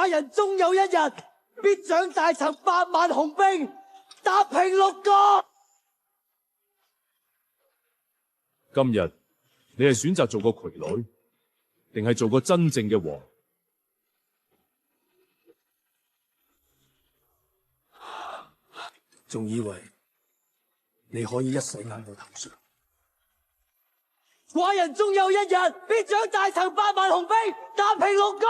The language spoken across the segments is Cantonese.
寡人終有一日必掌大陳8萬雄兵，打平六國。今日你係選擇做個傀儡，定係做個真正嘅王？仲以為你可以一世壓我頭上？寡人終有一日必掌大陳8萬雄兵，打平六國。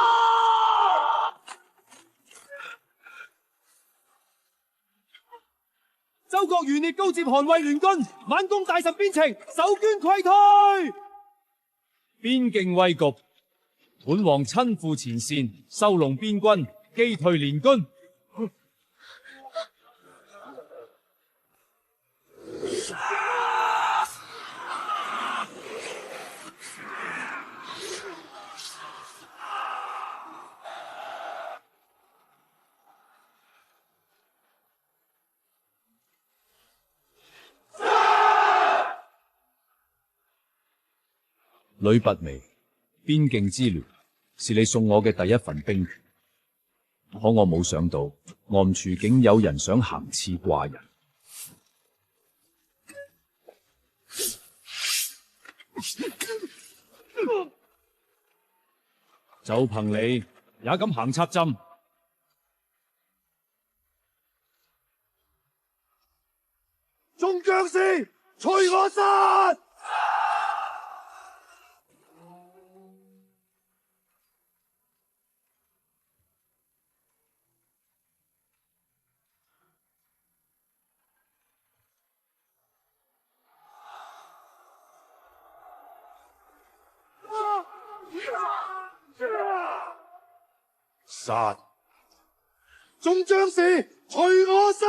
周國餘烈高接韓魏聯軍，猛攻大陳邊城，守捐潰退。邊境危局，本王親赴前線，收攏邊軍，擊退聯軍。呂拔眉，邊境之亂是你送我嘅第一份兵權，可我冇想到暗處竟有人想行刺寡人。就憑你也敢行插針？眾將士，隨我殺！殺！眾將士，隨我殺！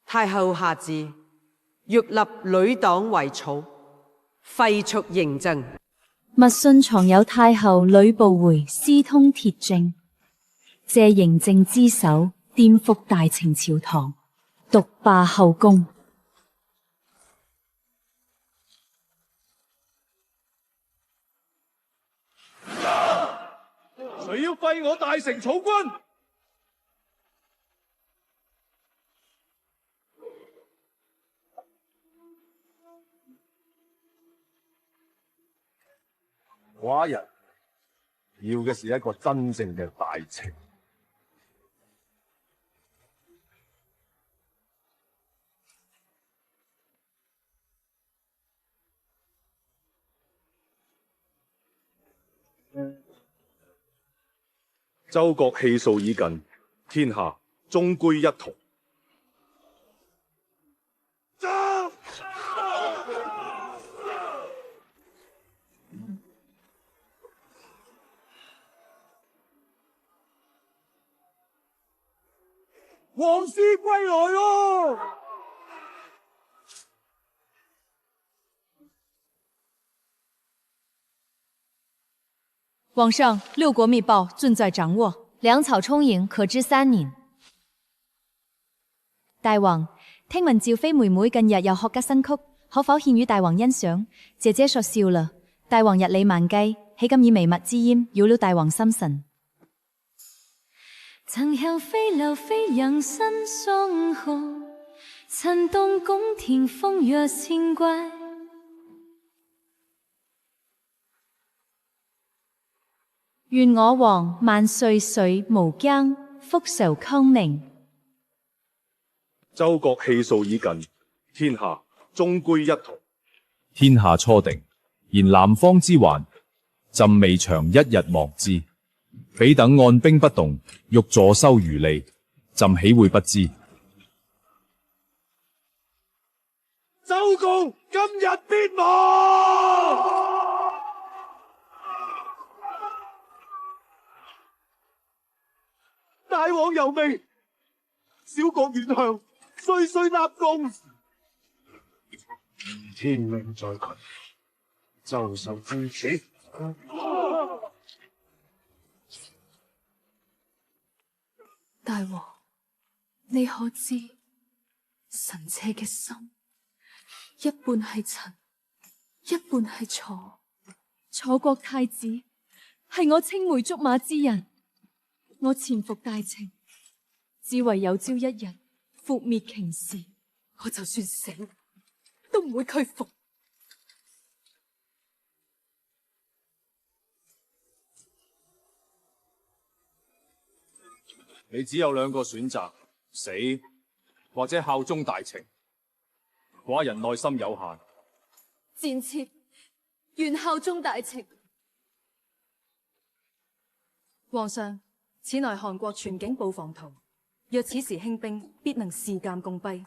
太后下旨，欲立呂黨為草，廢黜嬴政。密信藏有太后呂不韋私通鐵證，借嬴政之手顛覆大清朝堂，獨霸後宮。誰要廢我大成草軍？寡人要嘅是一個真正嘅大清。周國氣數已盡，天下終歸一統。王師歸來咯！皇上，六國密報盡在掌握，糧草充盈，可支3年。大王，聽聞趙妃妹妹近日又學得新曲，可否獻與大王欣賞？姐姐說笑了，大王日理萬機，豈敢以微密之言擾了大王心神？曾向飛流飛揚新松河，曾動宮廷風月仙怪。願我王萬歲歲無疆，福壽康寧。周國氣數已盡，天下終歸一統。天下初定，然南方之患，朕未嘗一日忘之。彼等按兵不動，欲坐收漁利，朕豈會不知？周公今日必亡！大王有命，小國遠向，歲歲納貢。天命在群，周受之此。大王，你可知臣妾嘅心一半係塵，一半係楚。楚國太子係我青梅竹馬之人，我潛伏大情，只為有朝一日覆滅瓊氏。我就算死都唔會屈服。你只有兩個選擇：死或者效忠大情。寡人內心有限，賤妾願效忠大情。皇上，此乃韓國全境布防圖，若此時興兵，必能事鑒共弊。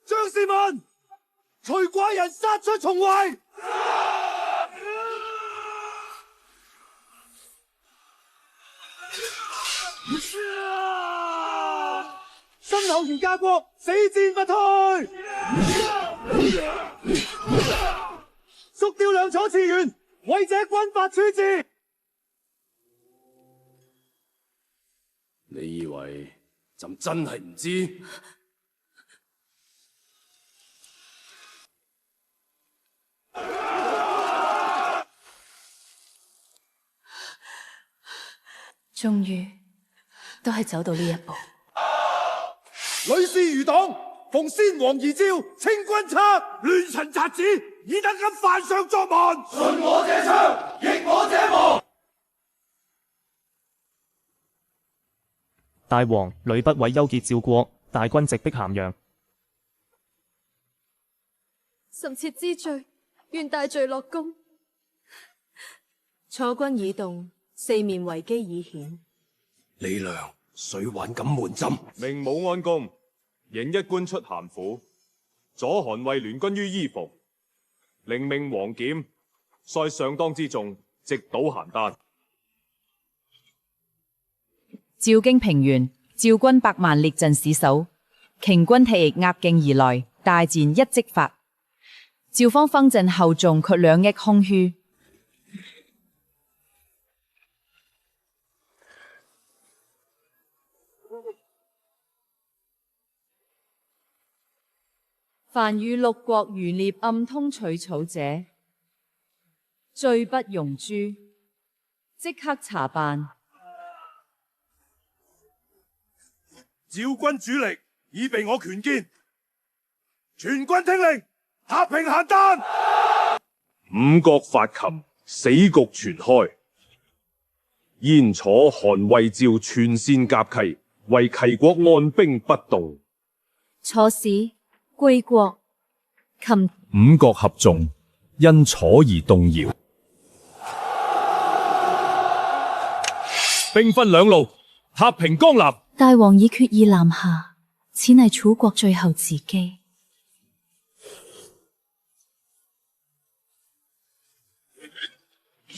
將士們，隨寡人殺出重圍！身後如家國，死戰不退。肅雕梁楚次元，為這軍法處置。你以為朕真係唔知？終於都係走到呢一步。呂氏餘黨奉先王遺詔，清君側，亂臣賊子，以等咁犯上作蠻。順我者昌，逆我者亡。大王，呂不韋憂結趙國，大軍直逼咸陽。臣妾知罪，願大罪落宮。楚軍已動，四面危機已顯。李良，水患敢瞞朕？命武安公迎一官出咸府，阻韓魏聯軍於伊伏，另命王翦率上當之眾直搗邯鄲。趙京平原，趙軍百萬列陣死守，瓊軍踢逆壓境而來，大戰一即發。趙方方陣後眾卻兩翼空虛。凡與六國餘孽暗通取草者，罪不容誅，即刻查辦。趙軍主力已被我權見，全軍聽令，合平邯鄲。五國發擒，死局全開。燕楚韓魏趙全線夾擊，為齊國按兵不動。楚使、貴國、擒五國合縱，因楚而動搖。兵分兩路，合平江南。大王已決意南下，此乃楚國最後時機。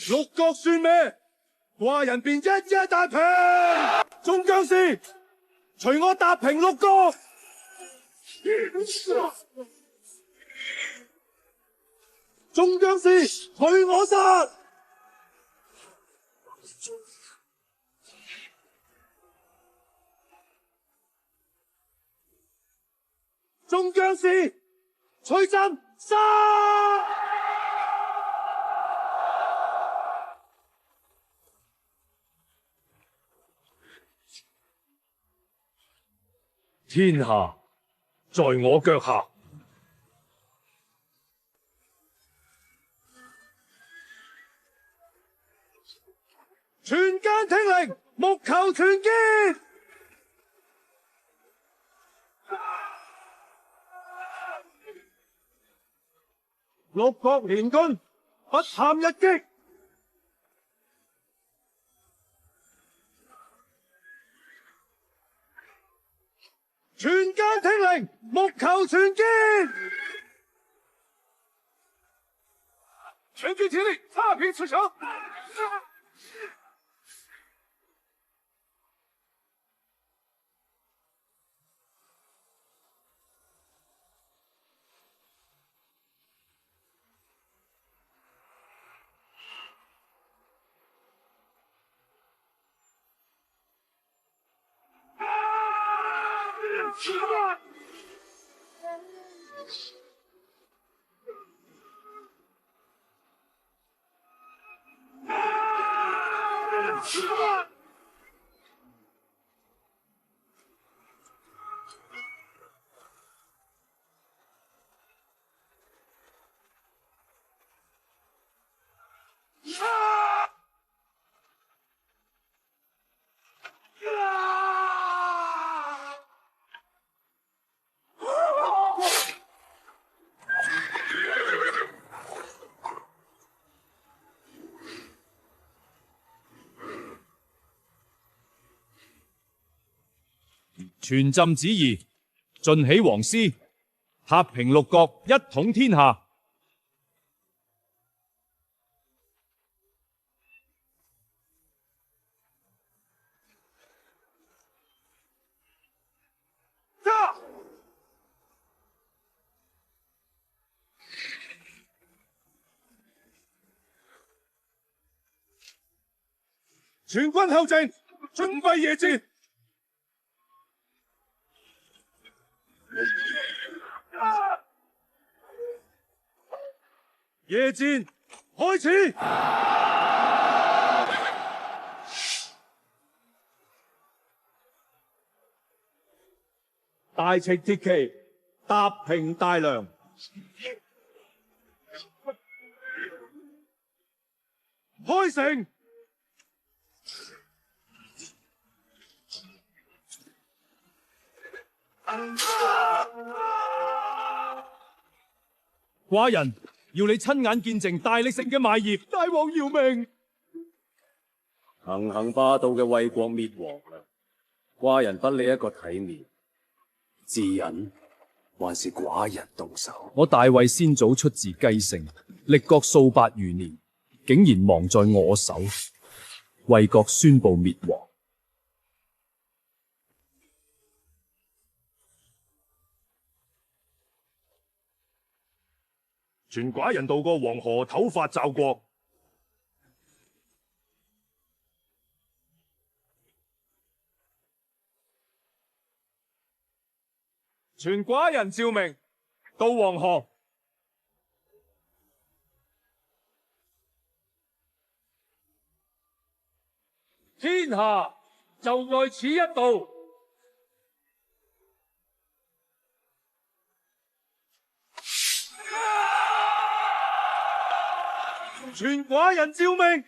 六國算咩？寡人便一一踏平。眾將士，隨我踏平六國。眾將士，隨我殺。眾將士，隨朕殺！天下在我腳下。全間聽令，木球團結。六國聯軍不談一擊。全間聽令，木球團結。全軍聽令，踏平此城。傳朕旨意，盡起王師，踏平六國，一統天下。全軍後陣，準備夜戰。夜戰開始。大赤鐵騎踏平大梁。開城。寡人要你親眼見證大力城嘅賣業。大王饒命！行行霸道嘅為國滅王啦！寡人不理一個體面，自隱還是寡人動手。我大衛先祖出自雞姓，歷國數百餘年，竟然亡在我手，為國宣布滅亡。全寡人渡過黃河，討伐趙國。全寡人趙明渡黃河。天下就在此一度。全寡人趙明，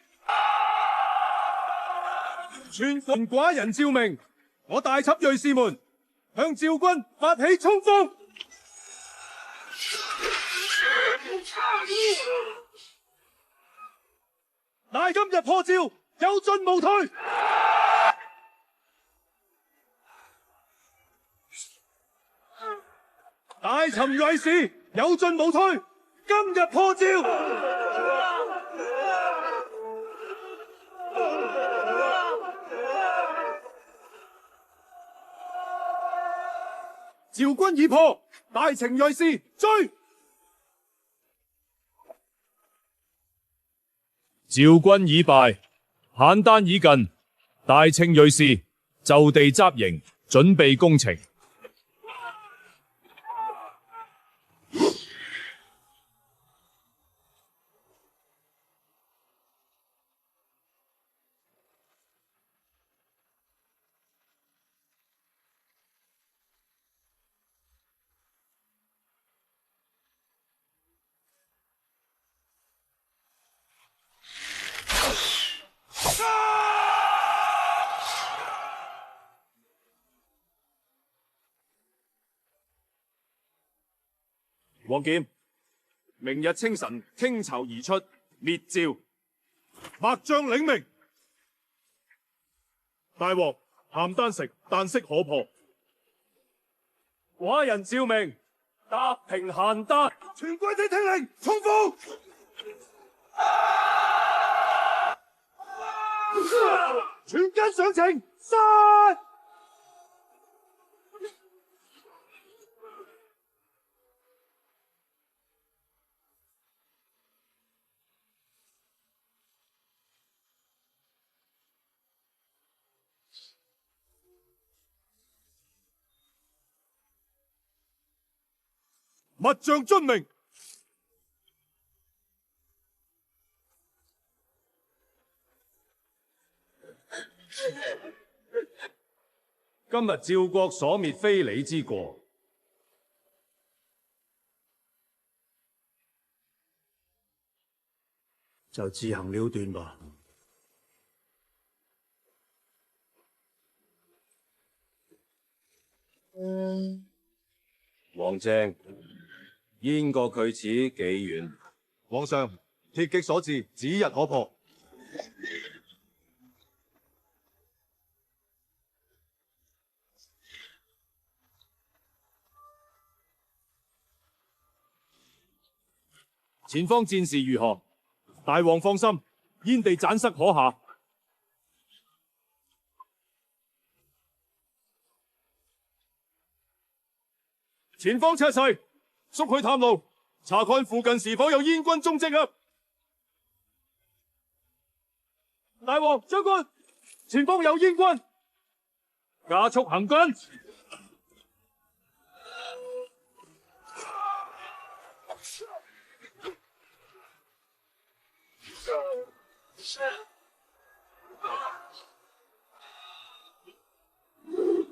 全寡人趙明，我大輯銳士們向趙軍發起衝鋒。乃今日破趙，有進無退。大尋銳士，有進無退。今日破趙。趙軍已破，大程銳士追。趙軍已敗，邯鄲已近，大程銳士就地紮營，準備攻城。啊！王劍，明日清晨傾巢而出，滅趙。墨將領命。大王，鹹丹城旦夕可破。寡人照命，踏平邯鄲。全軍聽令，衝鋒！全軍上情，殺！密將遵命。今日趙國所滅非你之過，就自行了斷吧。王正，燕國距此幾遠？皇上，鐵騎所至，指日可破。前方戰事如何？大王放心，燕地斬塞可下。前方車勢，速去探路，查看附近是否有燕軍蹤跡啊！大王將軍，前方有燕軍，加速行軍。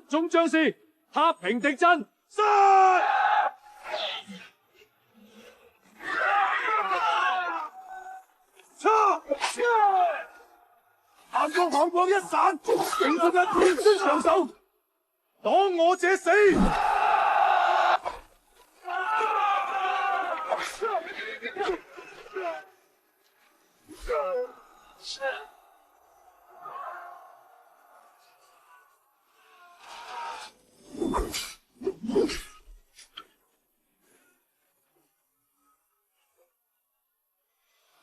眾將士，踏平敵陣，殺！眼光一閃，迎復日天孫上手，擋我者死！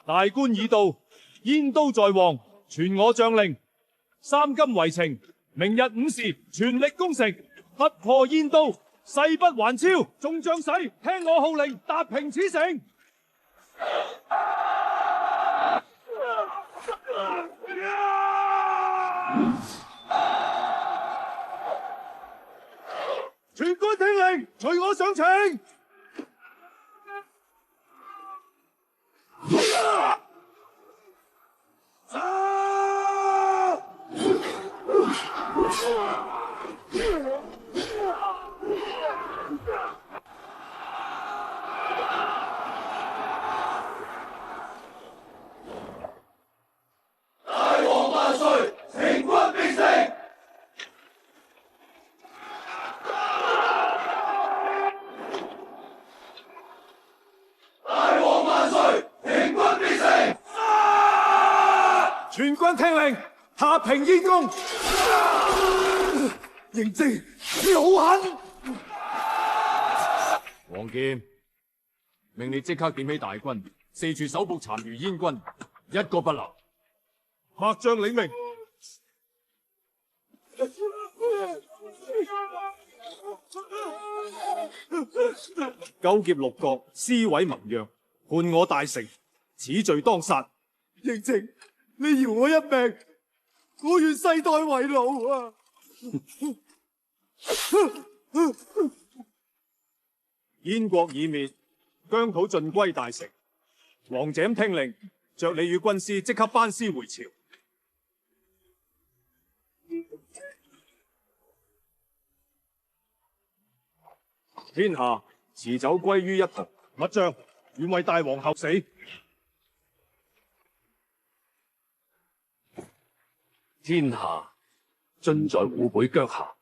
大官已到，燕都在望，傳我將令，三金圍城，明日午時全力攻城，突破燕都，誓不還超。眾將士，聽我號令，達平此城。全軍聽令，隨我上情。大王萬歲！情軍必勝！大王萬歲！情軍必勝！全軍聽令，下平燕宮。嬴政，你好狠！王劍，命你即刻點起大軍，四處搜捕殘餘燕軍，一個不留。墨將領命。勾結六國，撕毀盟約，叛我大城，此罪當殺。嬴政，你饒我一命，我願世代為奴啊！燕國已滅，疆土盡歸大成。王井聽令，着你與軍師即刻班師回朝。天下辭酒歸於一途。密將，願為大王後死。天下盡在護背腳下。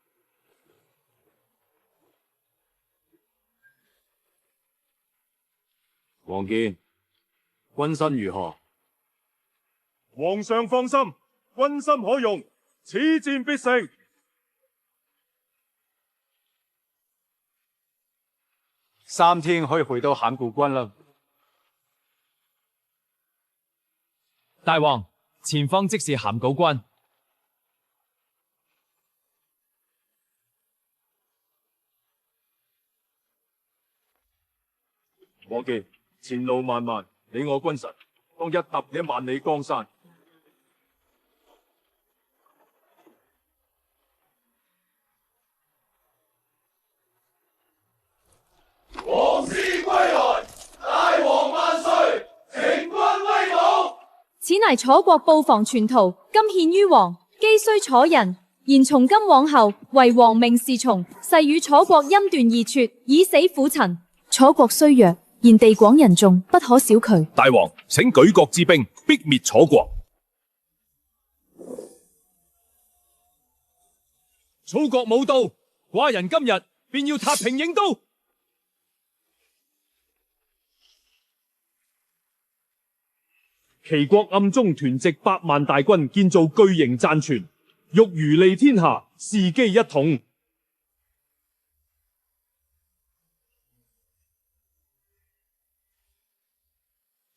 王健，軍身如何？皇上放心，軍心可用，此戰必勝。3天可以回到函谷關啦。大王，前方即是函谷關。王健，前路漫漫，你我君臣，當一踏這萬里江山。王師歸來，大王萬歲，請君威武。此乃楚國布防全圖，今獻於王。既須楚人，言從今往後，為王命是從，誓與楚國音斷義絕，以死撫陳。楚國雖弱，然地廣人眾，不可小覷。大王，請舉國之兵，逼滅楚國。楚國冇到，寡人今日便要踏平郢都。齊國暗中囤積100萬大軍，建造巨型戰船，欲漁利天下，伺機一統。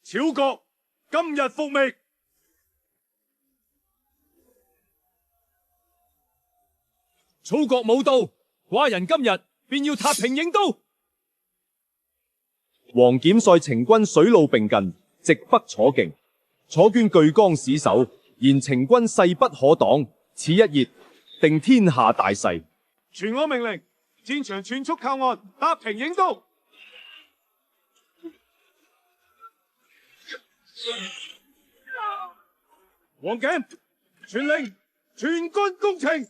楚國今日覆滅。楚國冇到，寡人今日便要踏平郢都。王翦率秦軍水路並進，直北楚境。楚軍巨江死守，言秦軍勢不可擋。此一役，定天下大勢。傳我命令，戰場全速靠岸，踏平郢都。王翦，傳令全軍攻秦。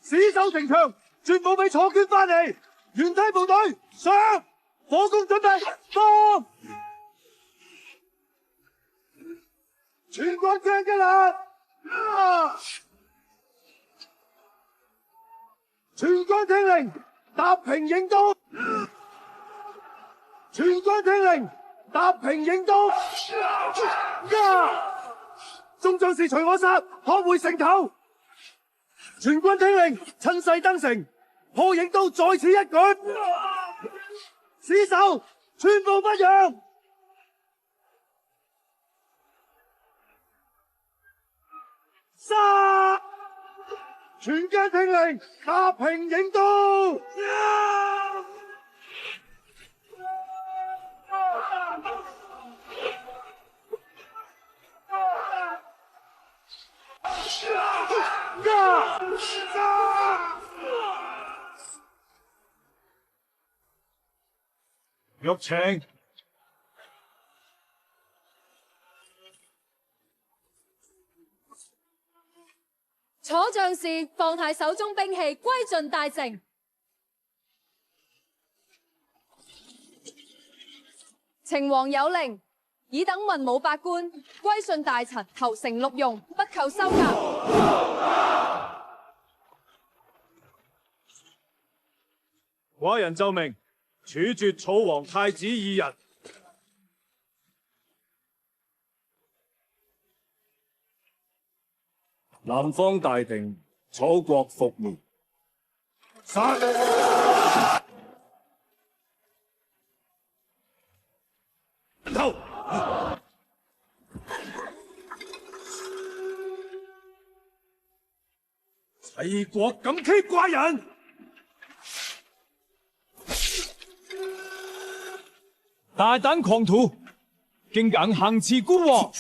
死守城牆，絕冇俾楚軍翻嚟。原梯部隊上，火攻準備，放！全軍聽嘅啦！全軍聽令，踏平郢都！全軍聽令，踏平郢都！眾將士隨我殺，可回城頭！全軍聽令，趁勢登城！破郢都在此一舉，死守全部不讓。殺！全軍聽令，踏平郢都。玉情，楚將士放下手中兵器，歸盡大城。秦王有令，爾等文武百官歸順大臣，投誠錄用，不求收押。寡人奏明，處決楚王太子2人。南方大定，楚國覆滅。殺！頭！齊國敢欺寡人！大膽狂徒，竟敢行刺孤王！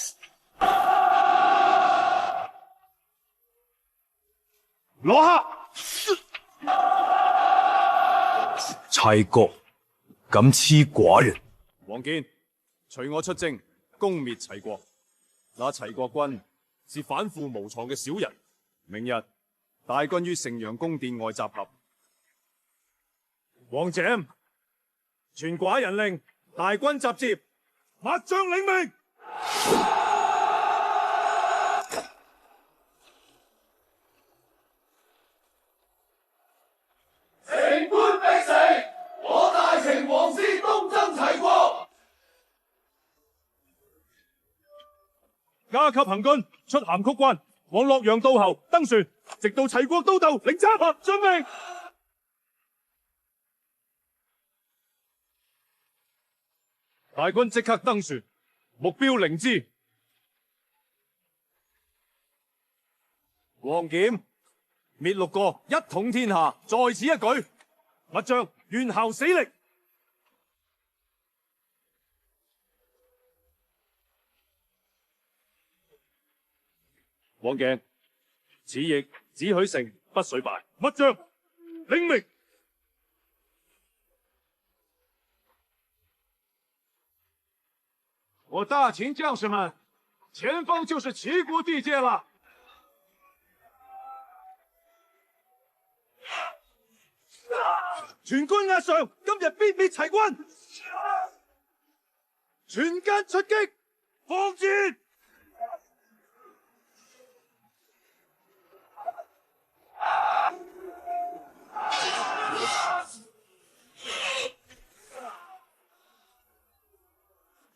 攞下！齊國敢欺寡人！王翦，隨我出征，攻滅齊國。那齊國軍是反腐無藏嘅小人。明日大軍於城陽宮殿外集合。王翦，傳寡人令，大軍集結，末將領命。加級行軍，出函曲關，往洛陽渡侯，登船，直到齊國都鬥，領參。遵命。大軍即刻登船，目標靈芝。王翦滅六個，一統天下，在此一舉。末將願效死力。王翦，此役只許勝，不許敗。末將領命。我大秦将士们，前方就是齐国地界了。全軍壓上，今日必滅齊軍。全軍出擊，放箭！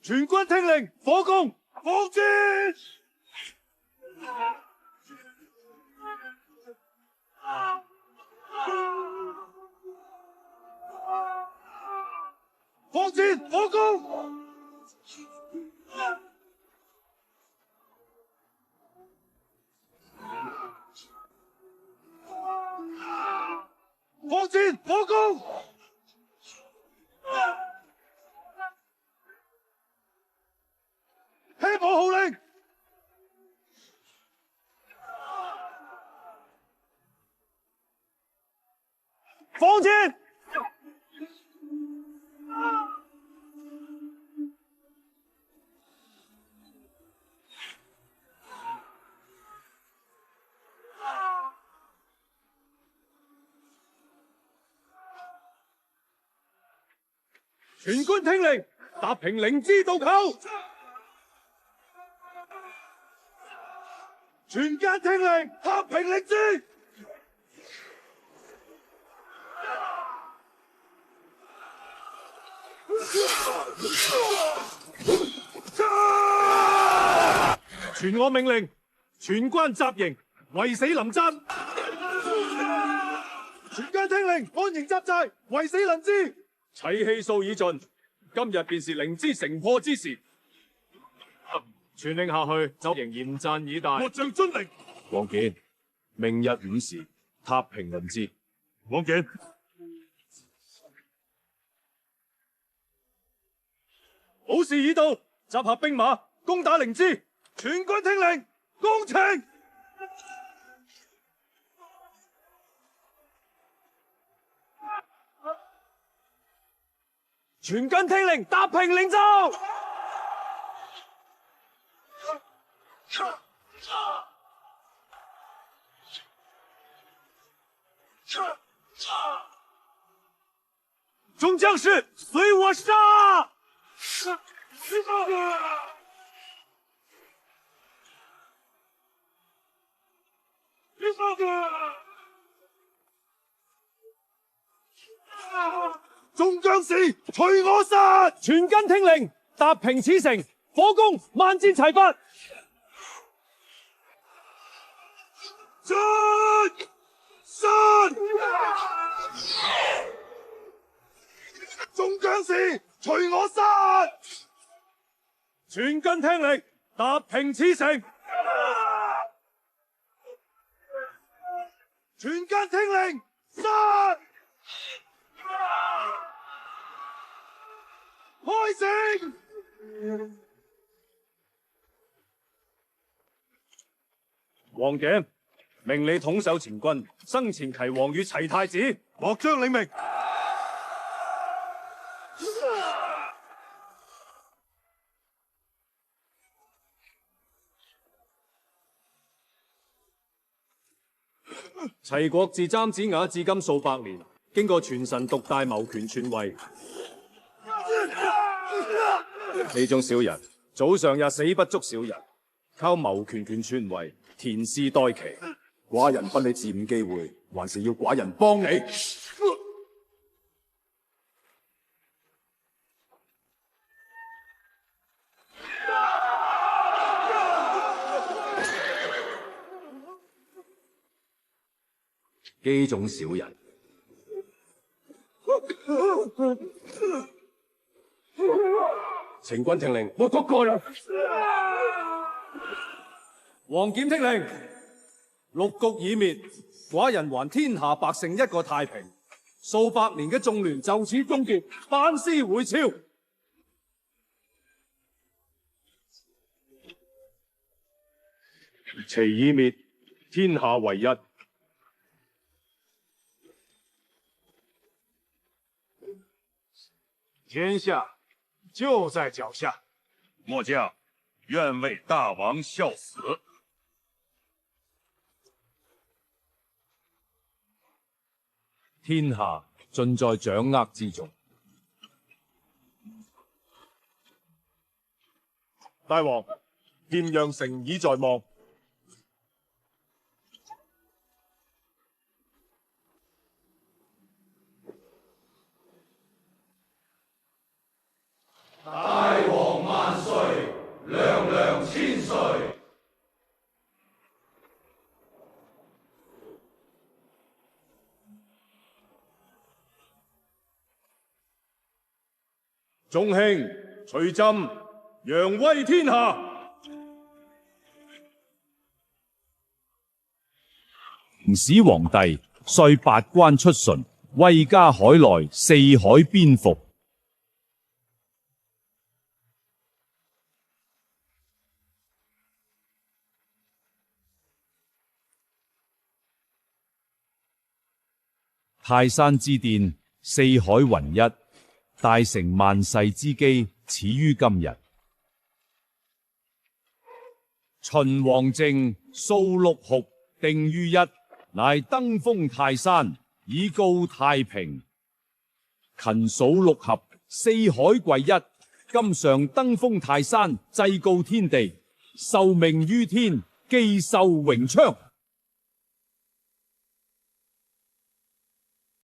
全軍聽令，火攻，放箭！放箭，火攻！放箭，火攻！聽我號令！放箭！全軍聽令，踏平靈芝渡口。全軍聽令，踏平靈芝。傳我命令，全軍集營，圍死臨砧。全軍聽令，安營紮寨，圍死臨芝。齊氣數已盡，今日便是靈芝城破之時。傳令下去，就營嚴陣以待。末將遵命。王翦，明日午時，踏平靈芝。王翦，好事已到，集合兵馬，攻打靈芝。全軍聽令，攻城！全軍聽令，踏平靈州！众将士，随我杀！众将士，隨我殺！全軍聽令，踏平此城，火攻，萬箭齊發。殺！眾將士，隨我殺！全軍聽令，踏平此城。全軍聽令，殺！開城！王翦，命你統守前軍，生前齊王與齊太子。莫將領命。齊國自詹子雅至今數百年，經過傳臣獨大謀權篡位。呢種小人，早上也死不足小人，靠謀權篡位，田氏代期。寡人不理佔誤機會，還是要寡人幫你。呢種小人，請君聽令，我嗰個啦。王檢聽令，六局已滅，寡人還天下百姓一個太平，數百年嘅縱亂就此終結，班師回朝。旗已滅，天下為一。天下就在腳下。末將願為大王效死。天下盡在掌握之中。大王，咸陽城已在望。大王萬歲，娘娘千歲。眾卿隨朕揚威天下。明史皇帝率八關出巡，威加海內四海邊服。泰山之巔，四海雲一，大成萬世之基，始於今日。秦王政，掃六斛，定於一，乃登封泰山，以告太平。勤數六合，四海貴一，今上登封泰山，祭告天地，受命於天，既壽榮昌。